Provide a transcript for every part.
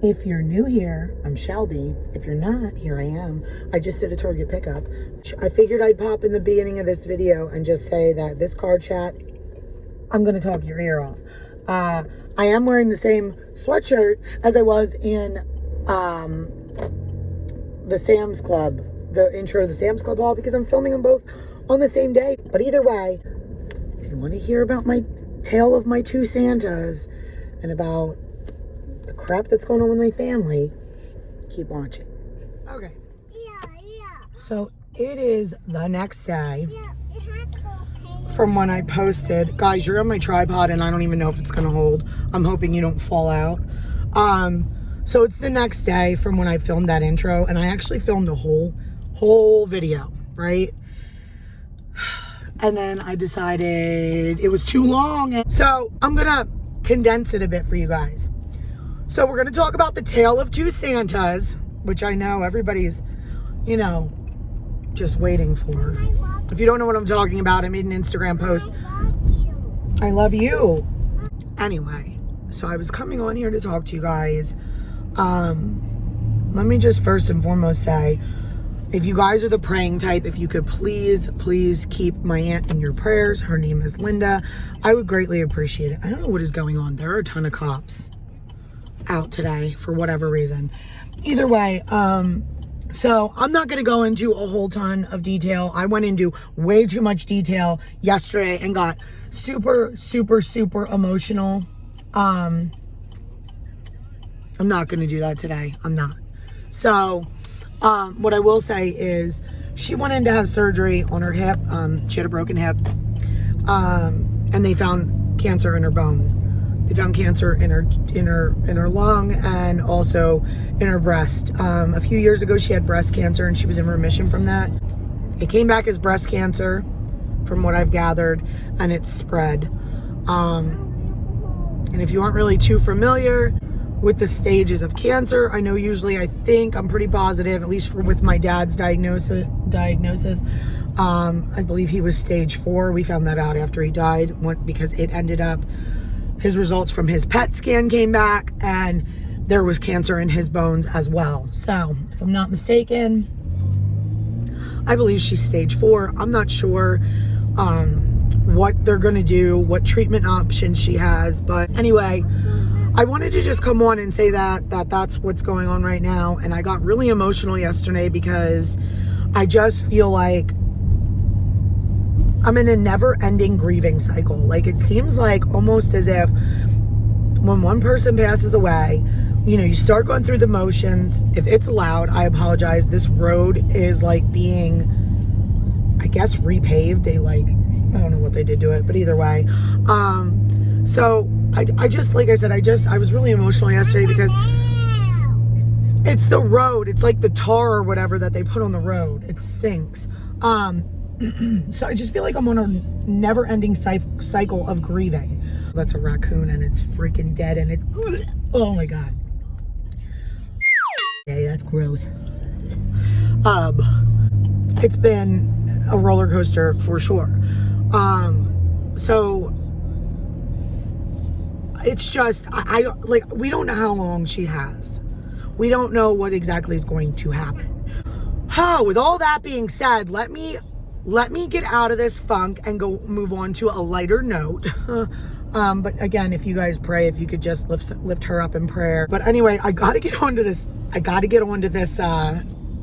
If you're new here, I'm Shelby. If you're not, here I am. I just did a Target pickup. I figured I'd pop in the beginning of this video and just say that this car chat, I'm going to talk your ear off. I am wearing the same sweatshirt as I was in the Sam's Club, the intro of the Sam's Club haul, because I'm filming them both on the same day. But either way, if you want to hear about my tale of my two Santas and about the crap that's going on with my family, keep watching. Okay. So it is the next day from when I posted. Guys, you're on my tripod and I don't even know if it's gonna hold. I'm hoping you don't fall out. So it's the next day from when I filmed that intro, and I actually filmed the whole video, right? And then I decided it was too long, so I'm gonna condense it a bit for you guys. So we're gonna talk about the tale of two Santas, which I know everybody's, you know, just waiting for. If you don't know what I'm talking about, I made an Instagram post. I love you. Anyway, so I was coming on here to talk to you guys. Let me just first and foremost say, if you guys are the praying type, if you could please keep my aunt in your prayers. Her name is Linda. I would greatly appreciate it. I don't know what is going on. There are a ton of cops out today for whatever reason. Either way, so I'm not going to go into a whole ton of detail. I went into way too much detail yesterday and got super emotional. I'm not going to do that today. I'm not. So, what I will say is she went in to have surgery on her hip. She had a broken hip. And they found cancer in her bone. They found cancer in her lung and also in her breast. A few years ago, she had breast cancer and she was in remission from that. It came back as breast cancer, from what I've gathered, and it's spread. And if you aren't really too familiar with the stages of cancer, I know I'm pretty positive, at least with my dad's diagnosis. I believe he was stage 4. We found that out after he died because it ended up, his results from his PET scan came back and there was cancer in his bones as well. So if I'm not mistaken, I believe she's stage 4. I'm not sure what they're going to do, what treatment options she has. But anyway, I wanted to just come on and say that's what's going on right now. And I got really emotional yesterday because I just feel like I'm in a never-ending grieving cycle. Like, it seems like almost as if when one person passes away, you know, you start going through the motions. If it's loud, I apologize. This road is like being, I guess, repaved. I don't know what they did to it, but either way. So I just, like I said, I was really emotional yesterday because it's the road. It's like the tar or whatever that they put on the road. It stinks. So I just feel like I'm on a never-ending cycle of grieving. That's a raccoon and it's freaking dead and oh my God. Yeah, that's gross. It's been a roller coaster for sure. So it's just, we don't know how long she has. We don't know what exactly is going to happen. With all that being said, let me get out of this funk and go move on to a lighter note. But again, if you guys pray, if you could just lift her up in prayer. But anyway, I got to get onto this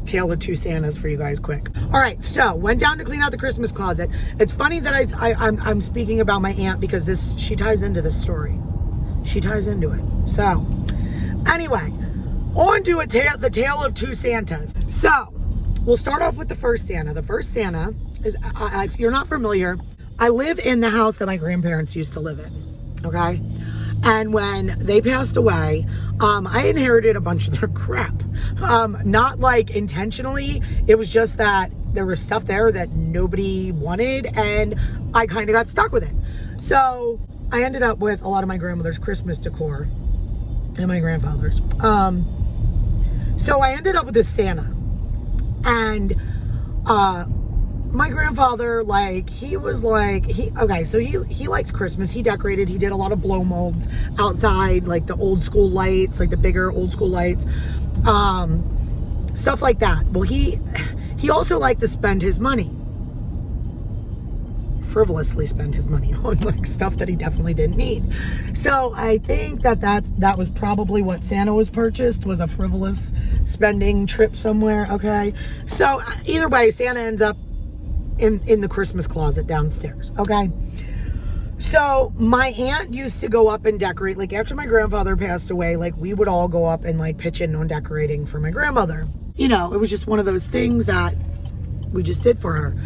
tale of two Santas for you guys quick. All right, so went down to clean out the Christmas closet. It's funny that I'm speaking about my aunt because she ties into this story. She ties into it. So anyway, on to the tale of two Santas. So we'll start off with the first Santa. The first Santa is, if you're not familiar, I live in the house that my grandparents used to live in, okay? And when they passed away, I inherited a bunch of their crap. Not like intentionally, it was just that there was stuff there that nobody wanted and I kind of got stuck with it. So I ended up with a lot of my grandmother's Christmas decor and my grandfather's. So I ended up with this Santa. And my grandfather, like, he liked Christmas. He decorated. He did a lot of blow molds outside, like the old school lights, like the bigger old school lights, stuff like that. Well, he also liked to spend his money, frivolously spend his money on like stuff that he definitely didn't need. So I think that was probably what Santa was purchased, was a frivolous spending trip somewhere. Okay, so either way, Santa ends up in the Christmas closet downstairs. Okay, so my aunt used to go up and decorate, like after my grandfather passed away, like we would all go up and like pitch in on decorating for my grandmother. You know, it was just one of those things that we just did for her.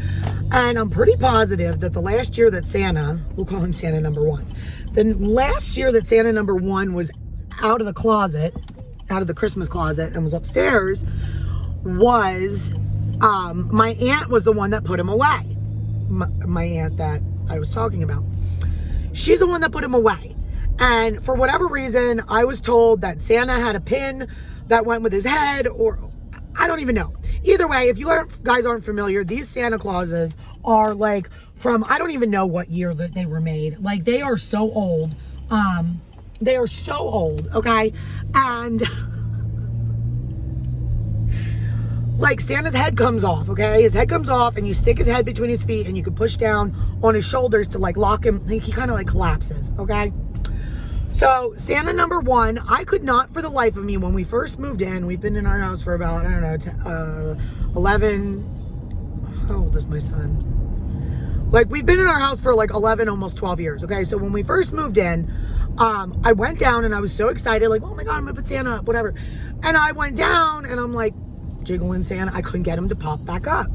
And I'm pretty positive that the last year that Santa, we'll call him Santa number one, the last year that Santa number one was out of the closet, out of the Christmas closet, and was upstairs, was my aunt was the one that put him away. My aunt that I was talking about. She's the one that put him away. And for whatever reason, I was told that Santa had a pin that went with his head, or I don't even know. Either way, if you guys aren't familiar, these Santa Clauses are like from, I don't even know what year that they were made. Like, they are so old. They are so old, okay? And like, Santa's head comes off, okay? His head comes off, and you stick his head between his feet, and you can push down on his shoulders to like lock him. He kind of like collapses, okay? So Santa number one, I could not for the life of me, when we first moved in, we've been in our house for about, I don't know, 11, how old is my son? Like, we've been in our house for like 11, almost 12 years, okay? So when we first moved in, I went down and I was so excited, like, oh my God, I'm gonna put Santa up, whatever. And I went down and I'm like, jiggling Santa, I couldn't get him to pop back up.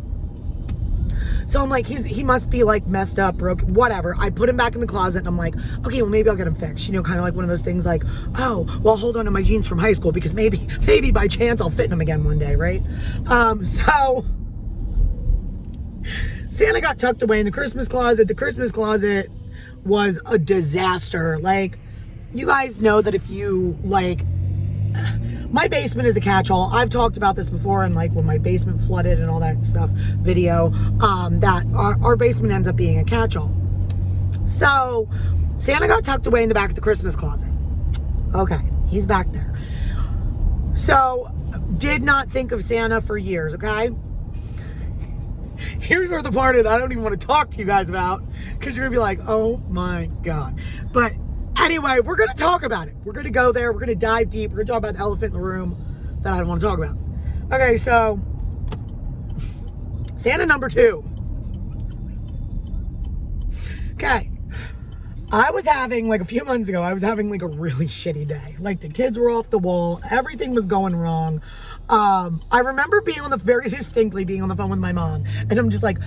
So I'm like, he must be like messed up, broke, whatever. I put him back in the closet and I'm like, okay, well, maybe I'll get him fixed. You know, kind of like one of those things like, oh, well, I'll hold on to my jeans from high school because maybe by chance I'll fit in them again one day, right? So Santa got tucked away in the Christmas closet. The Christmas closet was a disaster. Like, you guys know that if you like, my basement is a catch-all. I've talked about this before, and like when my basement flooded and all that stuff video, that our basement ends up being a catch-all. So Santa got tucked away in the back of the Christmas closet. Okay, he's back there. So did not think of Santa for years, okay? Here's where the part is I don't even want to talk to you guys about, because you're gonna be like, oh my God. But anyway, we're going to talk about it. We're going to go there. We're going to dive deep. We're going to talk about the elephant in the room that I don't want to talk about. Okay, so Santa number two. Okay. I was having, like a few months ago, I was having like a really shitty day. Like, the kids were off the wall. Everything was going wrong. I remember very distinctly being on the phone with my mom. And I'm just like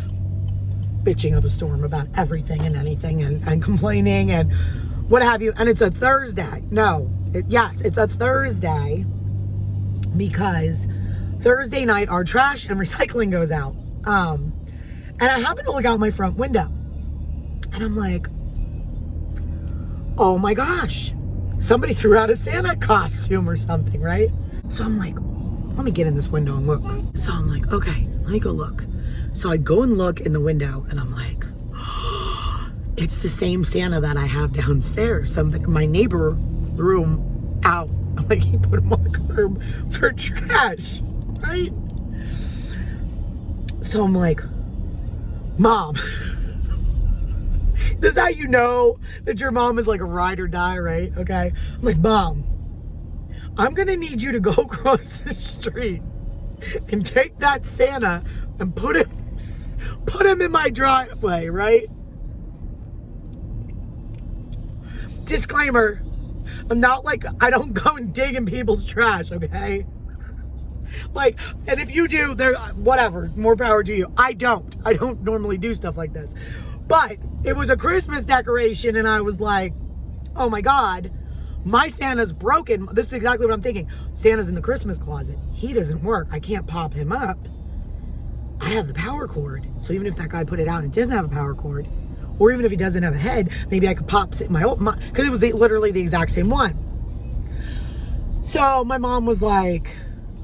bitching up a storm about everything and anything and complaining and what have you. And it's a Thursday. Yes, it's a Thursday, because Thursday night our trash and recycling goes out. And I happen to look out my front window and I'm like, oh my gosh, somebody threw out a Santa costume or something, right? So I'm like, let me get in this window and look. So I'm like, okay, let me go look. So I go and look in the window and I'm like, it's the same Santa that I have downstairs. My neighbor threw him out. Like, he put him on the curb for trash, right? So I'm like, Mom, this is how you know that your mom is like a ride or die, right? Okay. I'm like, Mom, I'm gonna need you to go across the street and take that Santa and put him in my driveway, right? Disclaimer, I'm not like, I don't go and dig in people's trash, okay? Like, and if you do, there, whatever, more power to you. I don't normally do stuff like this. But it was a Christmas decoration and I was like, oh my God, my Santa's broken. This is exactly what I'm thinking. Santa's in the Christmas closet. He doesn't work. I can't pop him up. I have the power cord. So even if that guy put it out and it doesn't have a power cord, or even if he doesn't have a head, maybe I could pop my old, because it was literally the exact same one. So my mom was like,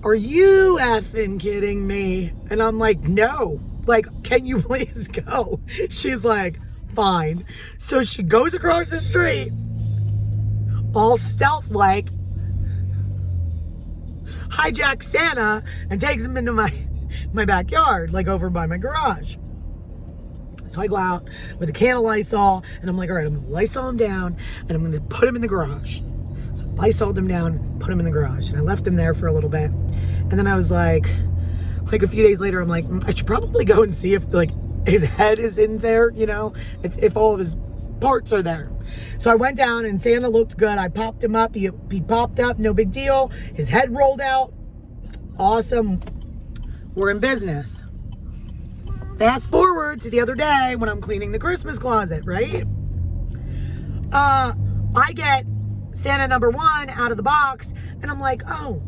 are you effing kidding me? And I'm like, no, Like, can you please go? She's like, fine. So she goes across the street, all stealth-like, hijacks Santa and takes him into my backyard, like over by my garage. So I go out with a can of Lysol, and I'm like, all right, I'm gonna Lysol him down, and I'm gonna put him in the garage. So I Lysoled him down, put him in the garage, and I left him there for a little bit. And then I was like a few days later, I'm like, I should probably go and see if like his head is in there, you know, if all of his parts are there. So I went down and Santa looked good. I popped him up. He popped up, no big deal. His head rolled out. Awesome. We're in business. Fast forward to the other day when I'm cleaning the Christmas closet, right? I get Santa number 1 out of the box, and I'm like, oh,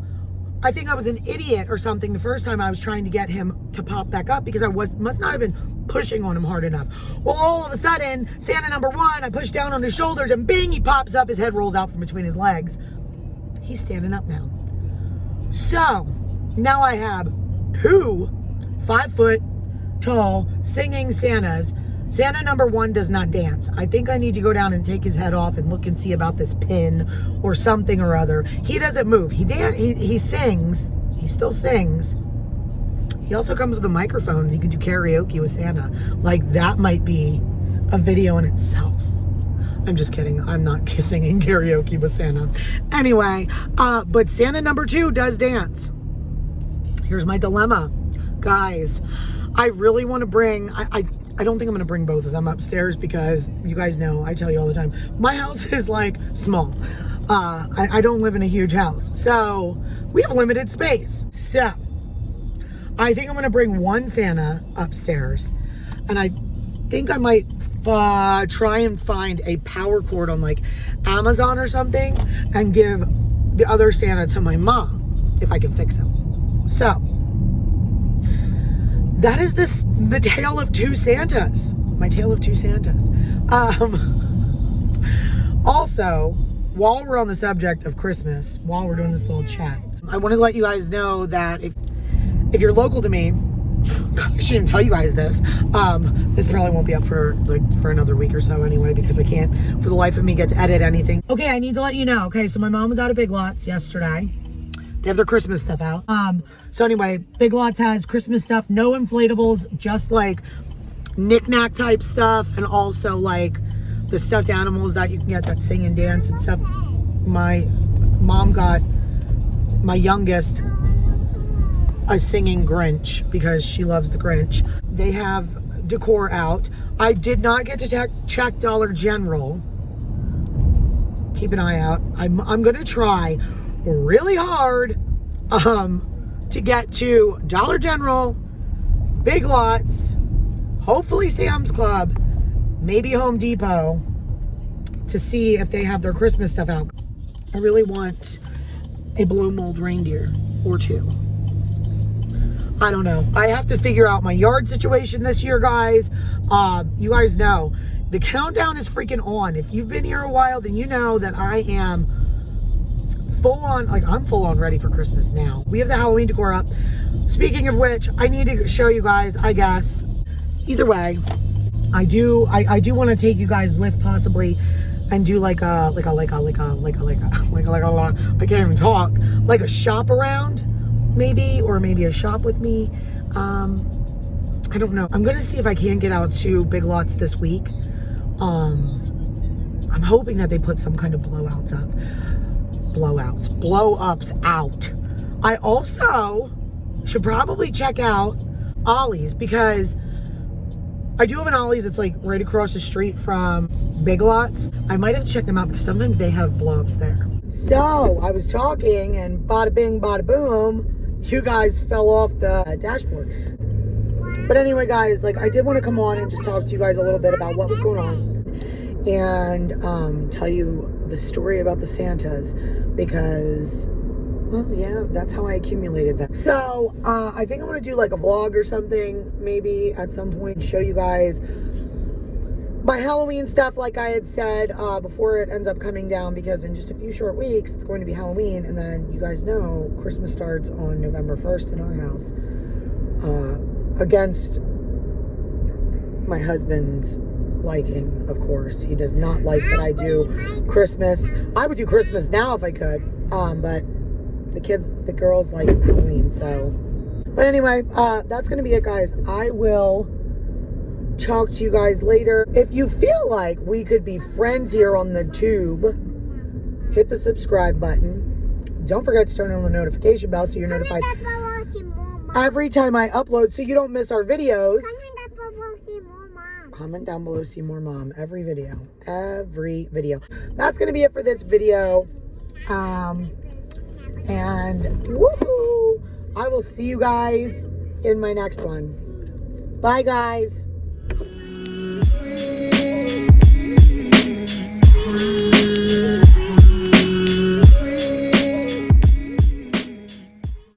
I think I was an idiot or something the first time I was trying to get him to pop back up because I must not have been pushing on him hard enough. Well, all of a sudden, Santa number 1, I push down on his shoulders and bing, he pops up, his head rolls out from between his legs. He's standing up now. So, now I have 2 5-foot-tall singing Santas. Santa number 1 does not dance. I think I need to go down and take his head off and look and see about this pin or something or other. He doesn't move. He sings. He still sings. He also comes with a microphone. You can do karaoke with Santa. Like, that might be a video in itself. I'm just kidding. I'm not singing karaoke with Santa. Anyway, but Santa number 2 does dance. Here's my dilemma. Guys, I really want to bring... I don't think I'm going to bring both of them upstairs because you guys know, I tell you all the time, my house is like small. I don't live in a huge house. So we have limited space. So I think I'm going to bring one Santa upstairs. And I think I might try and find a power cord on like Amazon or something and give the other Santa to my mom if I can fix him. So that is the tale of 2 Santas. My tale of 2 Santas. Also, while we're on the subject of Christmas, while we're doing this little chat, I want to let you guys know that if you're local to me, I shouldn't even tell you guys this. This probably won't be up for another week or so anyway, because I can't for the life of me get to edit anything. Okay, I need to let you know. Okay, so my mom was out of Big Lots yesterday. They have their Christmas stuff out. So anyway, Big Lots has Christmas stuff, no inflatables, just like knick-knack type stuff, and also like the stuffed animals that you can get that sing and dance and stuff. My mom got my youngest a singing Grinch because she loves the Grinch. They have decor out. I did not get to check Dollar General. Keep an eye out. I'm gonna try really hard to get to Dollar General, Big Lots, hopefully Sam's Club, maybe Home Depot, to see if they have their Christmas stuff out. I really want a blow mold reindeer or 2. I don't know. I have to figure out my yard situation this year, guys. You guys know the countdown is freaking on. If you've been here a while, then you know that I am full on, like I'm full on ready for Christmas now. We have the Halloween decor up. Speaking of which, I need to show you guys, I guess. Either way, I do want to take you guys with possibly and do I can't even talk, like a shop around maybe, or maybe a shop with me. I don't know. I'm gonna see if I can get out to Big Lots this week. I'm hoping that they put some kind of blow-ups out. I also should probably check out Ollie's because I do have an Ollie's that's like right across the street from Big Lots. I might have to check them out because sometimes they have blow-ups there. So I was talking and bada bing, bada boom, you guys fell off the dashboard. But anyway, guys, like I did want to come on and just talk to you guys a little bit about what was going on and tell you the story about the Santas because, well, yeah, that's how I accumulated them. So I think I'm going to do like a vlog or something maybe at some point, show you guys my Halloween stuff like I had said before it ends up coming down, because in just a few short weeks it's going to be Halloween, and then you guys know Christmas starts on November 1st in our house against my husband's liking, of course. He does not like that I do Christmas. I would do Christmas now if I could, but the girls like Halloween, so. But anyway, that's gonna be it, guys. I will talk to you guys later. If you feel like we could be friends here on the tube, hit the subscribe button. Don't forget to turn on the notification bell so you're notified every time I upload so you don't miss our videos. Comment down below, see more mom. Every video. That's going to be it for this video. And woohoo! I will see you guys in my next one. Bye, guys.